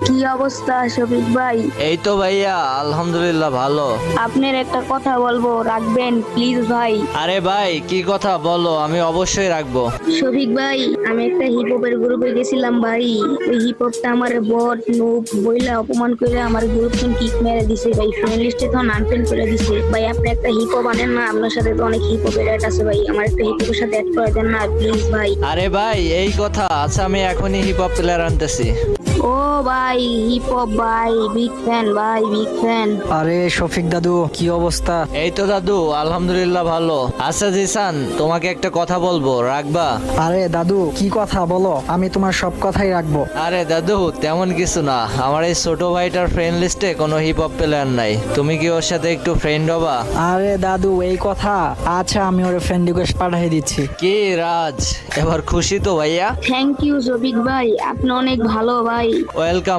কি অবস্থা শফিক ভাই? এই তো ভাইয়া, আলহামদুলিল্লাহ ভালো। আপনার একটা কথা বলবো, রাখবেন প্লিজ ভাই? আরে ভাই, কি কথা বলো, আমি অবশ্যই রাখবো। শফিক ভাই, আমি একটা হিপ হপের গ্রুপে গেছিলাম ভাই। ওই হিপ হপটা আমার বট নুব বইলা অপমান করে আমার গ্রুপ কিক মেরে দিছে ভাই। ফ্রেন্ড লিস্টে তো আনফ্রেন্ড করে দিছে ভাই। আপনি একটা হিপ হপ আনেন না? আপনার সাথে তো অনেক হিপ হপের অ্যাড আছে ভাই, আমার একটা হিপ হপের সাথে অ্যাড করে দেন না প্লিজ ভাই? আরে ভাই, এই কথা? আচ্ছা, আমি এখনই হিপ হপ প্লেয়ার আনতেছি। ও ভাই, হিপ হপ ভাই, বিগ ফ্যান ভাই, বিগ ফ্যান। আরে শফিক দাদু, কি অবস্থা? এই তো দাদু, আলহামদুলিল্লাহ ভালো। আচ্ছা জিসান, তোমাকে একটা কথা বলবো, রাখবা? আরে দাদু, কি কথা বলো, আমি তোমার সব কথাই রাখবো। আরে দাদু, তেমন কিছু না, আমার এই ছোট ভাইটার ফ্রেন্ড লিস্টে কোনো হিপ হপ প্লেয়ার নাই, তুমি কি ওর সাথে একটু ফ্রেন্ড হবা? আরে দাদু, এই কথা? আচ্ছা, আমি ওর ফ্রেন্ড রিকোয়েস্ট পাঠিয়ে দিচ্ছি। কি রাজ, এবার খুশি তো ভাইয়া? থ্যাংক ইউ শফিক ভাই, আপনি অনেক ভালো ভাই। ওয়েলকাম